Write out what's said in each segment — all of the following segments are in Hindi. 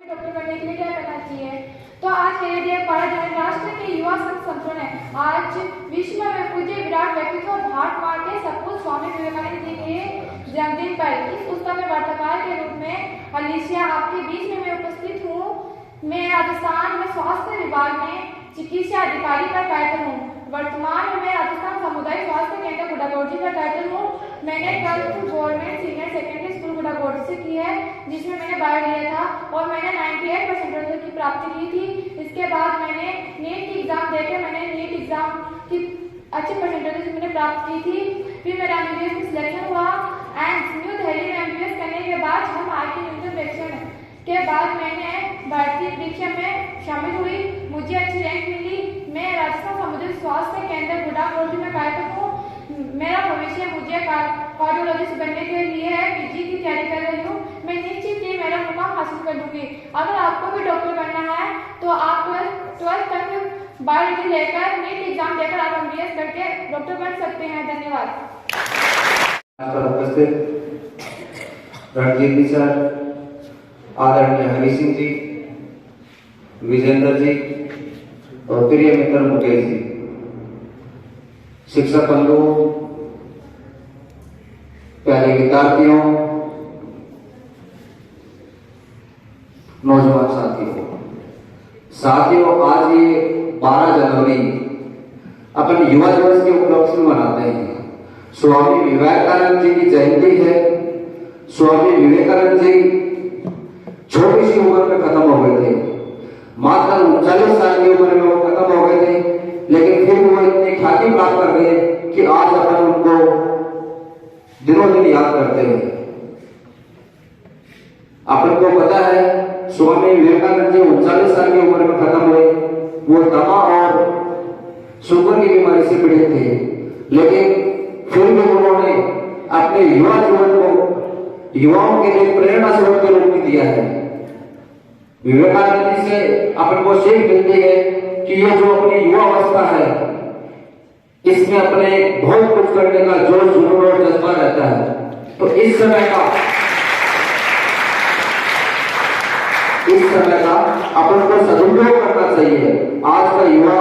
डॉक्टर बनने के लिए क्या करना चाहिए। तो आज मेरे लिए भारत राष्ट्र के युवा संगठन है। आज विश्व में पूज्य विराट व्यक्तित्व भारत माँ के सपूत स्वामी विवेकानंद जी के जन्मदिन पर इस पुस्तक में वार्ताकार के रूप में अलीशिया आपके बीच में मैं उपस्थित हूँ। मैं राजस्थान में स्वास्थ्य विभाग में चिकित्सा अधिकारी पर कार्यरत हूँ। वर्तमान में मैं राजस्थान सामुदायिक स्वास्थ्य केंद्र गुड़ागोड़ी पर कार्यरत हूँ। मैंने 12th government senior secondary school Gudagodi से की है, जिसमें मैंने बायो लिया था और मैंने 98% की प्राप्ति की थी। इसके बाद मैंने नीट की एग्जाम देकर मैंने नीट एग्जाम की अच्छे परसेंटेज मैंने प्राप्त की थी। फिर मेरा एमबीबीएस में सिलेक्शन हुआ एंड न्यू दिल्ली में एमबीबीएस करने के बाद हम आगे न्यूनतम परीक्षा के बाद मैंने भारतीय परीक्षा में शामिल हुई। मुझे अच्छी रैंक मिली। मैं राजस्थान सामुदायिक स्वास्थ्य केंद्र गुड़ागोड़ी में कार्यरत हूँ। मेरा भविष्य मुझे कार्डियोलॉजिस्ट बनने के लिए है। पीजी की तैयारी कर रही हूँ। मैं निश्चित ही मेरा मुकाम हासिल कर लूंगी। अगर आपको भी डॉक्टर बनना है तो आप 12th तक बायोलॉजी लेकर नीट एग्जाम देकर आप एमबीबीएस करके डॉक्टर बन सकते हैं। धन्यवाद। रणजीत जी सर, आदरणीय हरि सिंह जी, विजेंद्र जी और प्रिय मित्र मुकेश जी, शिक्षक बंधुओं, प्यारे विद्यार्थियों, नौजवान साथियों, आज ये 12 जनवरी अपन युवा दिवस के उपलक्ष्य में मनाते हैं। स्वामी विवेकानंद जी की जयंती है। स्वामी विवेकानंद जी छोटी सी उम्र में खत्म हो गए थे। मात्र 39 साल की उम्र में वो खत्म हो गए थे, लेकिन फिर वो इतनी ख्याति प्राप्त कर गए कि आज अपन उनको दिनों दिन याद करते हैं। अपन को पता है स्वामी विवेकानंद जी 39 साल की उम्र में खत्म हुए। वो दमा और शुगर की बीमारी से पीड़ित थे, लेकिन फिर भी उन्होंने अपने युवा जीवन को युवाओं के लिए प्रेरणा स्रोत के रूप में दिया है। विवेकानंद जी से अपन को सीख मिलती है कि ये जो अपनी युवा अवस्था है, इसमें अपने बहुत कुछ करने का जोश जुनून और जज्बा रहता है। तो इस समय का अपन को सदुपयोग करना चाहिए। आज का युवा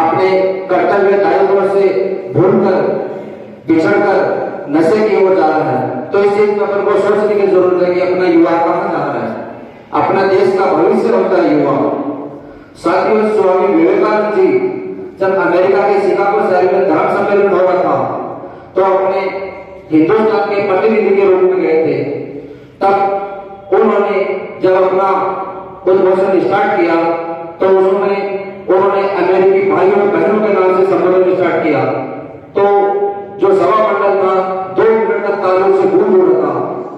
अपने कर्तव्य दायित्व से भूलकर बिछड़कर नशे की ओर जा रहा है। तो इस चीज में अपन को सोचने की जरूरत है कि अपना युवा कहाँ जा रहा है। अपना देश का भविष्य बनता है युवा। साथियों, स्वामी विवेकानंद जी जब अमेरिका के शिकागो शहर में धर्म सम्मेलन हो रहा था तो अपने हिंदुस्तान के प्रतिनिधि के रूप में गए थे। तब उन्होंने जब अपना उद्घोषण स्टार्ट किया तो उन्होंने अमेरिकी भाइयों और बहनों के नाम से संबोधन स्टार्ट किया। तो जो सभा मंडल था 2 मिनट तक तालियों से गूंज उठा था।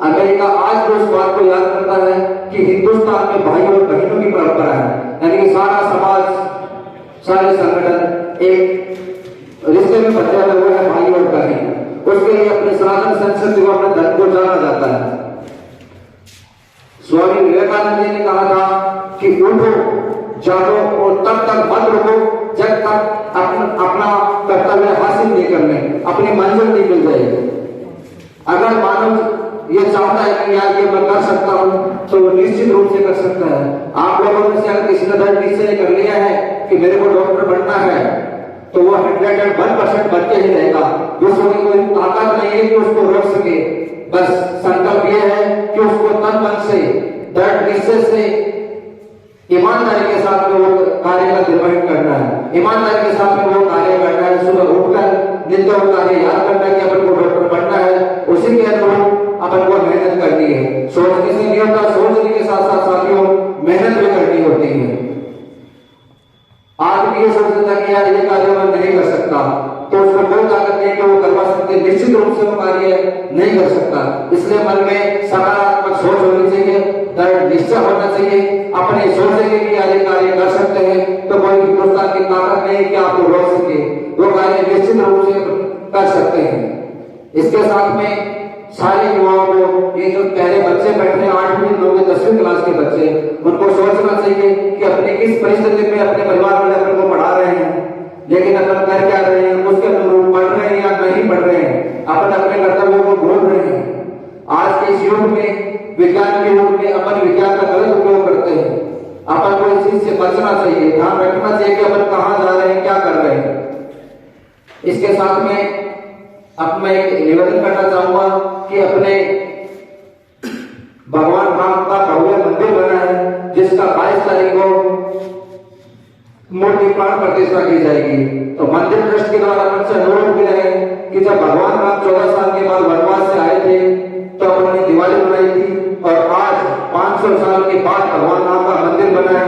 अमेरिका आज भी उस बात को याद करता है कि हिंदुस्तान में भाइयों और बहनों की परंपरा है, यानी कि सारा समाज, सारे संगठन एक रिश्ते में बंधे हुए हैं, भाई और बहन। उसके लिए अपने सनातन संस्कृति को, अपने धर्म को जाना जाता है। स्वामी विवेकानंद जी ने कहा था कि उठो, जागो और तब तक मत रुको जब तक अपना कर्तव्य हासिल नहीं करने, अपनी मंजिल नहीं मिल जाएगी। अगर मानव ये चाहता है कि यार ये मैं कर सकता हूँ तो वो निश्चित रूप से कर सकता है। आप लोगों में से अगर किसी ने दृढ़ निश्चय कर लिया है कि मेरे को डॉक्टर बनना है तो वो 101% बनते ही रहेगा। दूसरों की कोई ताकत नहीं है कि उसको रोक सके। बस संकल्प ये है कि उसको तन मन से, दृढ़ निश्चय से, ईमानदारी के साथ में वो कार्य का निर्वहन करना है। ईमानदारी के साथ में वो कार्य करना है। सुबह उठकर नित्य कार्य याद करना है कि अपन को डॉक्टर बनना है। उसी के अनुरूप अपन को मेहनत करनी है। सोचने से नहीं होता, सोचने के साथ साथ साथियों मेहनत भी करनी होती है। आदमी ये सोच लेता कि यार ये कार्य मैं नहीं कर सकता, तो उसको कोई ताकत नहीं कि वो करवा सकते। निश्चित रूप से वो कार्य नहीं कर सकता। इसलिए मन में सकारात्मक सोच होनी चाहिए, दृढ़ निश्चय होना चाहिए। अपने सोचेंगे कि यार ये कार्य कर सकते हैं तो कोई हिंदुस्तान की ताकत नहीं कि आपको रोक सके। वो कार्य निश्चित रूप से कर सकते हैं। इसके साथ में सारे युवाओं को, ये जो पहले बच्चे बैठे हैं 8वीं 9वीं 10वीं क्लास के बच्चे, उनको सोचना चाहिए कि अपने किस परिस्थिति में अपने परिवार वाले अपन को पढ़ा रहे हैं, लेकिन अपन कर क्या रहे हैं, उसके अनुरूप पढ़ रहे हैं या नहीं पढ़ रहे हैं, अपन अपने कर्तव्यों को भूल रहे हैं। आज के इस युग में, विज्ञान के युग में अपन विज्ञान का गलत उपयोग समझना चाहिए, ध्यान रखना चाहिए कि अपन कहाँ जा रहे हैं, क्या कर रहे हैं। इसके साथ में अब मैं एक निवेदन करना चाहूंगा कि अपने भगवान राम का भव्य मंदिर बना है, जिसका 22 तारीख को मूर्ति प्राण प्रतिष्ठा की जाएगी। तो मंदिर ट्रस्ट के द्वारा अपन से अनुरोध किया है कि जब भगवान राम 14 साल के बाद वनवास से आए थे तो अपन ने दिवाली बनाई थी, और आज 500 साल के बाद भगवान राम का मंदिर बना है,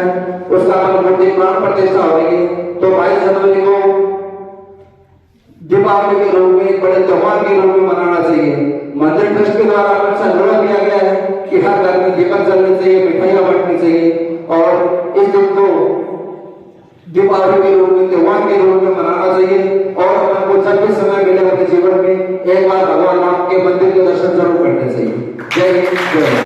उसका अपन मूर्ति प्राण प्रतिष्ठा होगी। तो 22 जनवरी को दीपावली के रूप में, बड़े त्योहार के रूप में मनाना चाहिए। मंदिर ट्रस्ट के द्वारा अपन से अनुरोध किया गया है कि हर घर में दीपक जलने चाहिए, मिठाइयां बांटनी चाहिए, और इस दिन को दीपावली के रूप में, त्योहार के रूप में मनाना चाहिए। और अपन को जब भी समय मिले अपने जीवन में एक बार भगवान राम के मंदिर के दर्शन जरूर करने चाहिए। जय हिंद, जय भारत।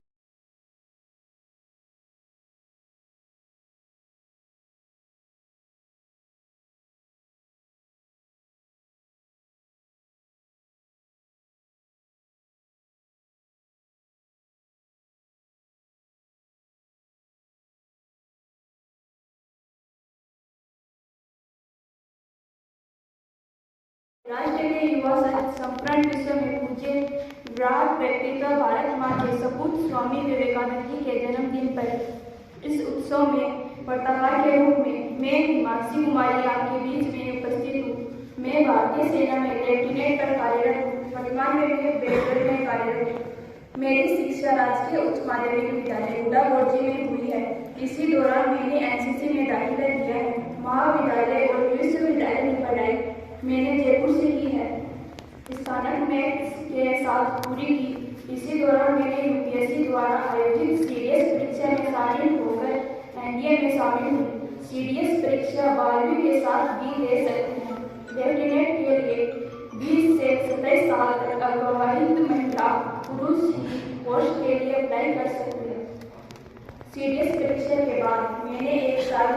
राष्ट्र के युवा संप्रण विश्व में पूज्य विराट व्यक्तित्व भारत माँ के सपूत स्वामी विवेकानंद जी के जन्मदिन पर इस उत्सव में वार्ताकार के रूप में मैं हिमांशी कुमारी आपके बीच में उपस्थित हूँ। मैं भारतीय सेना में लेफ्टिनेंट पर कार्यरत हूँ, वर्तमान में बेलगढ़ में कार्यरत हूँ। मेरी शिक्षा राजकीय उच्च माध्यमिक विद्यालय गुडागोरजी में हुई है। इसी दौरान मैंने एनसीसी में दाखिला लिया है। महाविद्यालय और विश्वविद्यालय की पढ़ाई मैंने जयपुर से की है। स्नातक में के साथ पूरी की। इसी दौरान मैंने यूपीएससी द्वारा आयोजित सीडीएस परीक्षा में शामिल होकर एनडीए में शामिल हुई। सीडीएस परीक्षा 12वीं के साथ भी दे सकते हैं। लेफ्टिनेंट के लिए 20 से 27 साल तक अविवाहित महिला पुरुष ही पोस्ट के लिए अप्लाई कर सकते हैं। सीडीएस परीक्षा के बाद मैंने 1 साल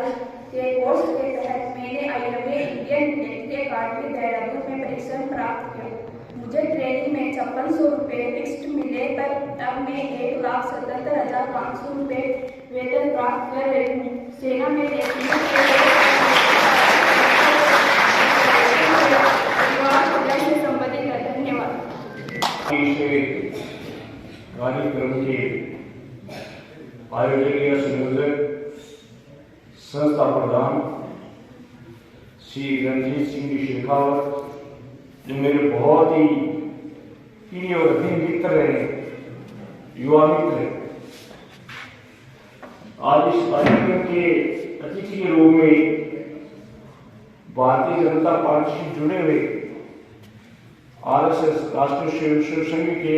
के कोर्स के तहत मैंने IMA इंडियन नेवी अकादमी देहरादून में प्रशिक्षण प्राप्त किया। मुझे ट्रेनिंग में 5600 रुपये फिक्स्ड मिले, पर तब मैं 1,77,500 रुपये वेतन प्राप्त कर रही हूँ। सेना में से संबंधित है। धन्यवाद। कार्यक्रम के आयोजक या संयोजक संस्था प्रधान श्री रणजीत सिंह जी शेखावत, जो मेरे बहुत ही प्रिय और अधीन मित्र रहे, युवा मित्र, आज इस कार्यक्रम के अतिथि के रूप में भारतीय जनता पार्टी से जुड़े हुए RSS राष्ट्रीय स्वयंसेवक संघ के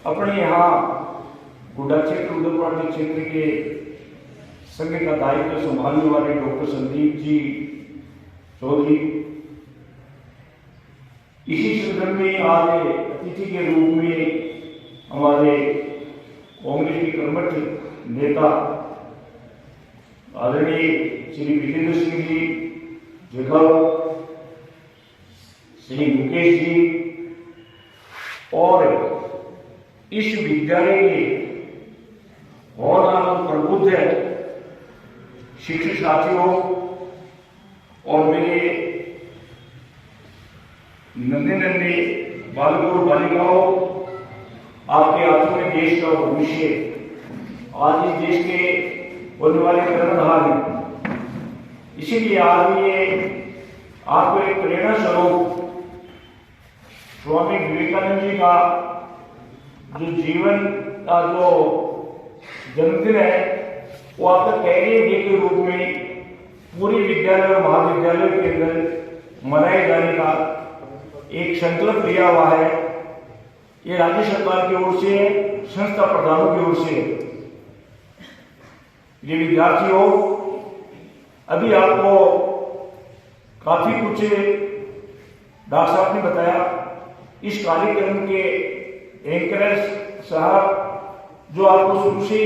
अपने यहाँ गुड्डा क्षेत्र उदयपुर क्षेत्र के संघ का दायित्व संभालने वाले डॉक्टर संदीप जी चौधरी, इसी संदर्भ में आज अतिथि के रूप में हमारे कांग्रेस के कर्मठ नेता आदरणीय श्री विजेंद्र सिंह जी जगह, श्री मुकेश जी और इस विद्यालय के और प्रबुद्ध शिक्षक साथियों और मेरे नन्हे नन्हे बालकों और बालिकाओं, आपके हाथों में देश का भविष्य, आज इस देश के होने वाले कर्णधार हैं। इसीलिए आज ये आपको एक प्रेरणा स्वरूप स्वामी विवेकानंद जी का जो जीवन का जो जन्मदिन है, वो आपका कैरियर डे के रूप में पूरे विद्यालय और महाविद्यालय के अंदर मनाए जाने का एक संकल्प लिया हुआ है। ये राज्य सरकार की ओर से, संस्था प्रधानों की ओर से। ये विद्यार्थियों, अभी आपको काफी कुछ डॉक्टर साहब ने बताया। इस कार्यक्रम के एंकर साहब जो आपको शुरू से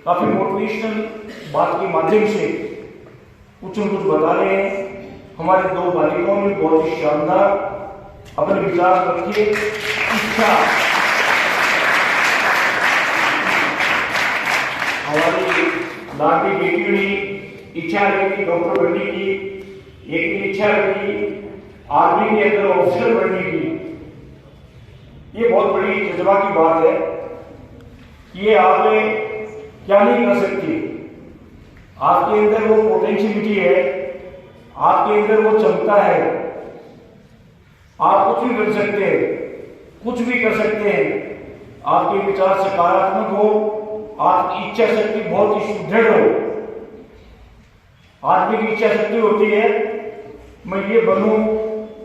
काफी मोटिवेशनल बात के माध्यम से कुछ न कुछ बता रहे हैं। हमारे 2 बालिकाओं ने बहुत ही शानदार अपने विचार रखिए। इच्छा हमारी लाडली बेटी ने इच्छा रही डॉक्टर बनने की, एक की इच्छा रही आर्मी के अंदर ऑफिसर बनने की। ये बहुत बड़ी जज्बा की बात है कि ये आप क्या नहीं कर सकती। आपके अंदर वो पोटेंशियलिटी है, आपके अंदर वो क्षमता है, आप कुछ भी कर सकते हैं, कुछ भी कर सकते हैं। आपके विचार सकारात्मक हो, आपकी इच्छा शक्ति बहुत ही सुदृढ़ हो। आदमी की इच्छा शक्ति होती है मैं ये बनूं,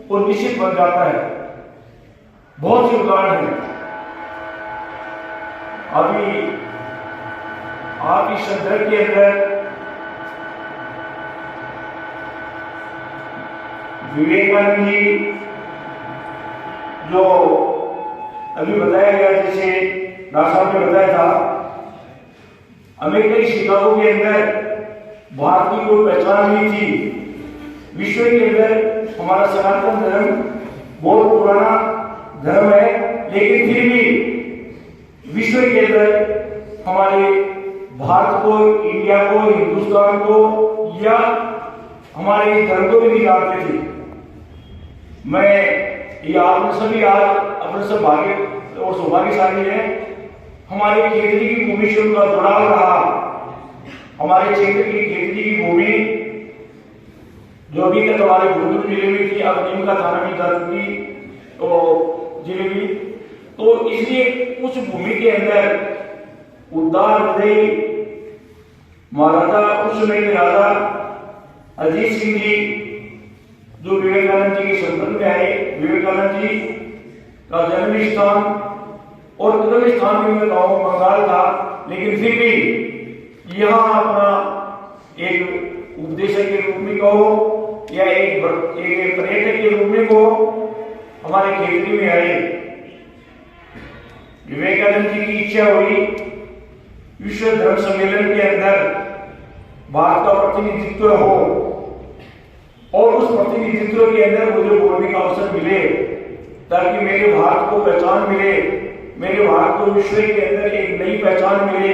वो निश्चित बन जाता है। बहुत से उदाहरण हैं। अभी आप इस संदर्भ के अंदर विवेकानंद जी जो अभी बताया गया, जैसे डॉक्टर साहब ने बताया था, अमेरिका की शिकागो के अंदर भारत की कोई पहचान नहीं थी। विश्व के अंदर हमारा सनातन धर्म बहुत पुराना धर्म है, लेकिन फिर भी विश्व के अंदर हमारे भारत को, इंडिया को, हिंदुस्तान को या हमारे धर्म को भी नहीं जानते थे। मैं ये आपने सभी आज अपने सब भाग्य और सौभाग्यशाली है। हमारे खेती की भूमि से उनका जुड़ाव रहा। हमारे क्षेत्र की खेती की भूमि जो अभी तक हमारे गुरुकुल जिले में थी, अब नीम का थाना में जा चुकी तो जिले में, तो इसलिए उस भूमि के अंदर उद्धार हृदय महाराजा उस समय के राजा अजीत सिंह जी जो विवेकानंद जी के संबंध में आए, विवेकानंद जी का जन्म स्थान और जन्म स्थान में गांव बंगाल था, लेकिन फिर भी यहाँ अपना एक उपदेशक के रूप में कहो या एक पर्यटक के रूप में कहो, हमारे क्षेत्र में आए। विवेकानंद जी की इच्छा हुई विश्व धर्म सम्मेलन के अंदर भारत का प्रतिनिधित्व हो और उस प्रतिनिधित्व के अंदर मुझे बोलने का अवसर मिले, ताकि मेरे भारत को पहचान मिले, मेरे भारत को विश्व के अंदर एक नई पहचान मिले।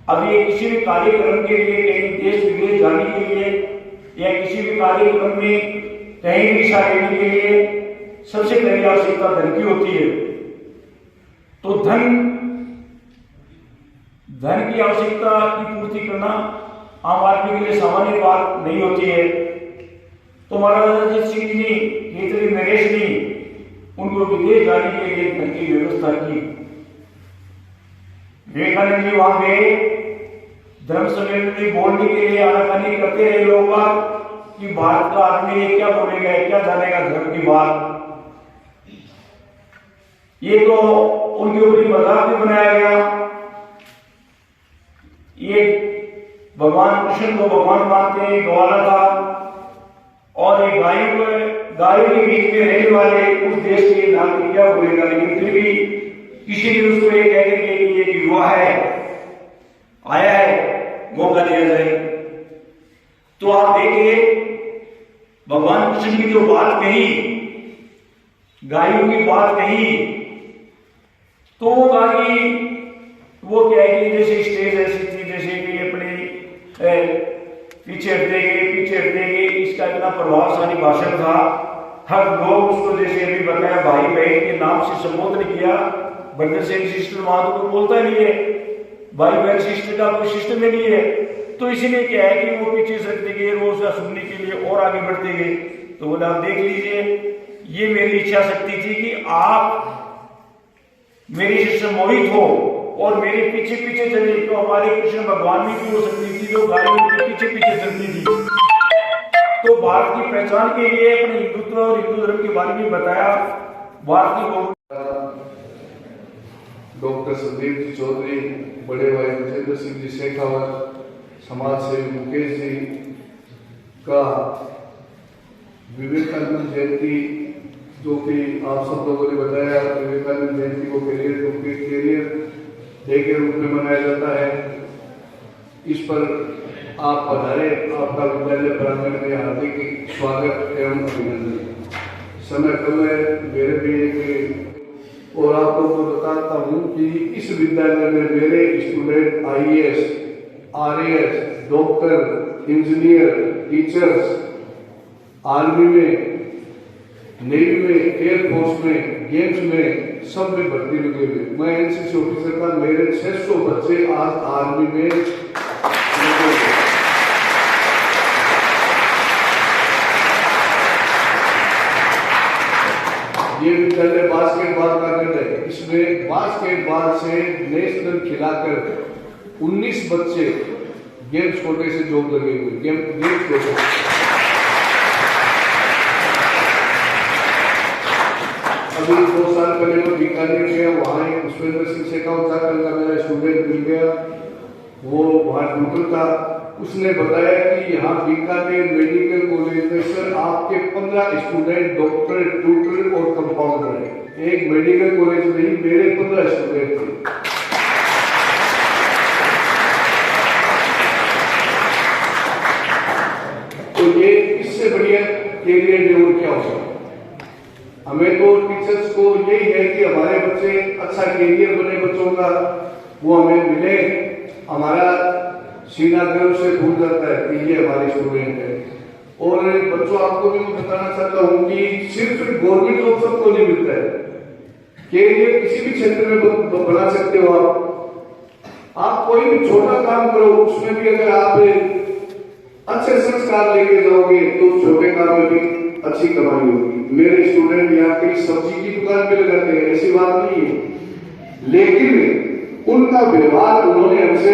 अब ये किसी भी कार्यक्रम के लिए, कहीं देश विदेश जाने के लिए या किसी भी कार्यक्रम में कहीं भी हिस्सा लेने के लिए सबसे पहली आवश्यकता धन की होती है। तो धन की आवश्यकता की पूर्ति करना आम आदमी के लिए सामान्य बात नहीं होती है। तो महाराजा अजीत सिंह जी ने, केतरी नरेश ने उनको विदेश जाने के लिए धन की व्यवस्था की। विवेकानंद जी वहां गए, धर्म सम्मेलन में बोलने के लिए आनाकानी करते रहे लोग कि भारत का आदमी ये क्या बोलेगा, क्या जानेगा धर्म की बात। ये तो उनके ऊपर मजाक भी बनाया गया। ये भगवान कृष्ण को भगवान मानते हैं, ग्वाला था, और एक गायों के बीच में रहने वाले उस देश के नागरिक क्या बोलेगा। लेकिन फिर भी किसी ने उसको ये कहने के लिए कि युवा है, आया है, मौका दिया जाए। तो आप देखिए भगवान कृष्ण की जो बात कही, गायों की बात कही, तो वो क्या है कि जैसे स्टेज ऐसी थी जैसे कि अपने पीछे हटते, इसका इतना प्रभावशाली भाषण था। हर लोग उसको जैसे अभी बताया भाई बहन के नाम से संबोधन किया। बंदर सेन सिस्टर वहां तो कोई बोलता नहीं है, भाई बहन सिस्टर का कोई सिस्टम में नहीं है। तो इसीलिए क्या है कि वो पीछे सटते गए, वो उसका सुनने के लिए और आगे बढ़ते गए। तो बोले आप देख लीजिए, ये मेरी इच्छा शक्ति थी कि आप मेरी से मोहित हो और मेरे पीछे पीछे चले। तो हमारे कृष्ण भगवान में भी वो शक्ति थी जो गायों के पीछे पीछे चलती थी। तो भारत की पहचान के लिए अपने हिंदुत्व और हिंदू धर्म के बारे में बताया। भारत की डॉक्टर संदीप जी चौधरी, बड़े भाई विजेंद्र सिंह जी शेखावत, समाज सेवी मुकेश जी का विवेकानंद जयंती, जो कि आप सब लोगों ने बताया, विवेकानंद जयंती को कैरियर डे के रूप में मनाया जाता है। इस पर आप पधारे, आपका विद्यालय प्रांगण में हार्दिक स्वागत एवं अभिनंदन। समय कम है, मेरे भी एक और आपको तो बताता हूँ कि इस विद्यालय में मेरे student IAS RAS, doctor, engineer, teachers, army में, नेवी में, एयरफोर्स में, गेम्स में, सब में भर्ती लगे हुए। मैं एनसीसी ऑफिसर का, मेरे 600 बच्चे आज आर्मी में लगे हुए। ये विद्यालय बास्केटबॉल का गढ़ है। इसमें बास्केटबॉल से नेशनल खिलाकर 19 बच्चे गेम्स कोटे से जॉब लगे हुए। गेम्स कोटे अभी 2 साल पहले मैं बीकानेर गया, वहाँ एक पुष्पेंद्र सिंह शेखावत का मेरा स्टूडेंट मिल गया, वो वहाँ ट्यूटर था। उसने बताया कि यहाँ बीकानेर मेडिकल कॉलेज में सर आपके 15 स्टूडेंट डॉक्टर, ट्यूटर और कंपाउंडर हैं। एक मेडिकल कॉलेज में ही मेरे 15 स्टूडेंट थे। तो ये इससे बढ़िया कैरियर डेवलप क्या होगा? हमें तो टीचर्स को यही है कि हमारे बच्चे अच्छा कैरियर बने, बच्चों का वो हमें मिले। हमारा सीना गर्व से भूल जाता है कि ये हमारे स्टूडेंट है। और बच्चों, आपको भी मैं बताना चाहता हूँ कि सिर्फ गवर्नमेंट जॉब सबको नहीं मिलता है। कैरियर किसी भी क्षेत्र में बना सकते हो आप कोई भी छोटा काम करो, उसमें भी अगर आप अच्छे संस्कार लेके जाओगे तो छोटे काम में भी अच्छी कमाई होगी। मेरे स्टूडेंट यहाँ कई सब्जी की दुकान पे लगाते हैं, ऐसी बात नहीं है, लेकिन उनका व्यवहार, उन्होंने हमसे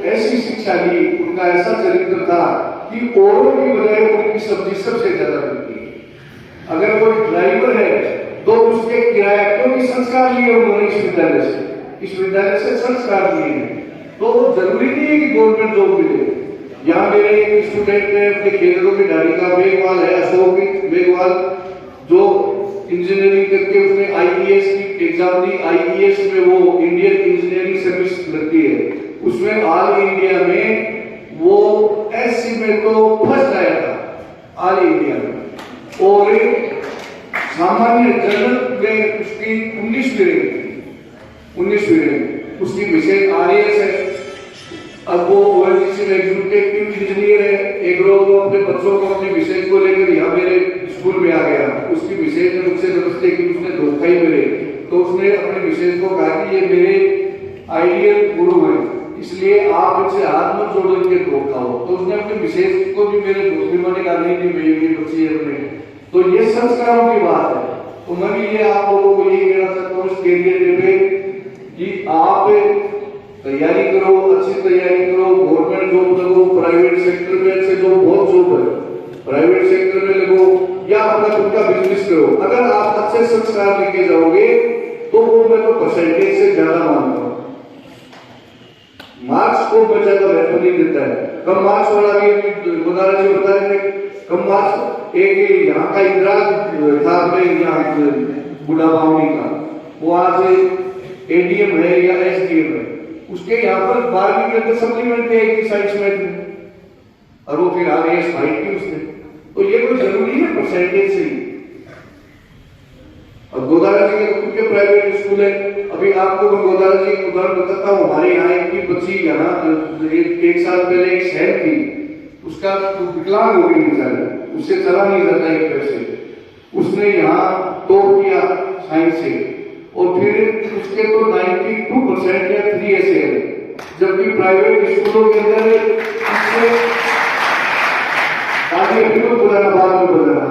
ऐसी शिक्षा ली, उनका ऐसा चरित्र था कि औरों की बजाय उनकी सब्जी सबसे ज्यादा मिलती है। अगर कोई ड्राइवर है तो उसके किराया, क्योंकि संस्कार लिए उन्होंने इस विद्यालय से संस्कार लिए हैं। तो जरूरी नहीं है कि गवर्नमेंट जॉब मिले। यहाँ मेरे एक स्टूडेंट ने अपने खेलों की डायरी का मेघवाल है, अशोक मेघवाल, जो इंजीनियरिंग करके उसने आईईएस की एग्जाम दी। आईईएस में वो इंडियन इंजीनियरिंग सर्विस लगती है, उसमें ऑल इंडिया में वो एससी में तो फर्स्ट आया था ऑल इंडिया में। और सामान्य जनरल में उसकी 19वीं रैंक, उसकी विषय आरएएस है। अब वो ओएनजीसी में एग्जीक्यूटिव इंजीनियर है। एक रोज वो अपने बच्चों को, अपने विषय को लेकर यहाँ मेरे स्कूल में आ गया। उसकी विषय ने मुझसे समझते कि उसने धोखा ही मिले, तो उसने अपने विषय को कहा कि ये मेरे आइडियल गुरु हैं, इसलिए आप इनसे हाथ मत जोड़ो, इनके धोखा हो। तो उसने अपने विशेष को भी मेरे दोस्त ने कहा नहीं मेरी बच्ची है अपने। तो ये संस्कारों की बात है। तो मैं भी ये आप लोगों को यही कहना चाहता हूँ इस कैरियर डे पे कि आप तैयारी करो, अच्छी तैयारी करो, गवर्नमेंट जॉब लगो, प्राइवेट सेक्टर में अच्छे जॉब, बहुत जॉब है, प्राइवेट सेक्टर में लगो या अपना खुद का बिजनेस करो। अगर आप अच्छे संस्कार लेके जाओगे तो वो मैं तो परसेंटेज से ज्यादा मानता हूँ। मार्क्स को मैं ज्यादा महत्व नहीं देता है। कम मार्क्स वाला भी गुजारा जी बता रहे थे, कम मार्क्स एक यहाँ का इंदिरा था अपने यहाँ बुढ़ा बावनी का, वो आज एडीएम है या एसडीएम है, उसके यहाँ पर 12वीं के अंदर सप्लीमेंट है कि साइंस में, और वो फिर आईएएस फाइट की उसने। तो ये कोई जरूरी है परसेंटेज से ही। और गोदारा जी के खुद के प्राइवेट स्कूल है। अभी आपको मैं गोदारा जी का उदाहरण बताता हूँ। हमारे यहाँ एक बच्ची यहाँ एक साल पहले एक शहर थी, उसका विकलांग हो गई बेचारी, उससे चला नहीं जाता एक पैसे। उसने यहाँ टॉप किया साइंस से, और फिर उसके तो 92% या 3 ऐसे है, जबकि प्राइवेट स्कूलों के अंदर पुराना बात में बदला,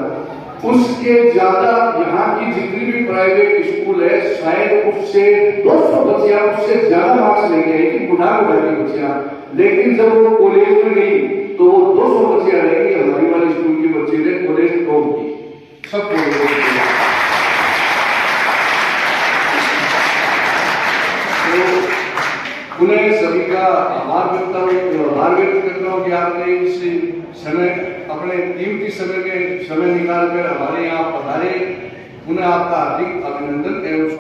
उसके ज्यादा यहाँ की जितनी भी प्राइवेट स्कूल है शायद उससे 200 बच्चियां उससे ज्यादा मार्क्स ले गए कि बुढ़ा की बच्चियां। लेकिन जब वो कॉलेज में गई तो वो 200 बच्चियां रह गई। हमारी वाली स्कूल की बच्ची ने कॉलेज टॉप की, सब उन्हें सभी का आभार व्यक्त करता हूँ कि आपने इस समय, अपने कीमती समय निकाल कर हमारे यहाँ पधारे। उन्हें आपका हार्दिक अभिनंदन एवं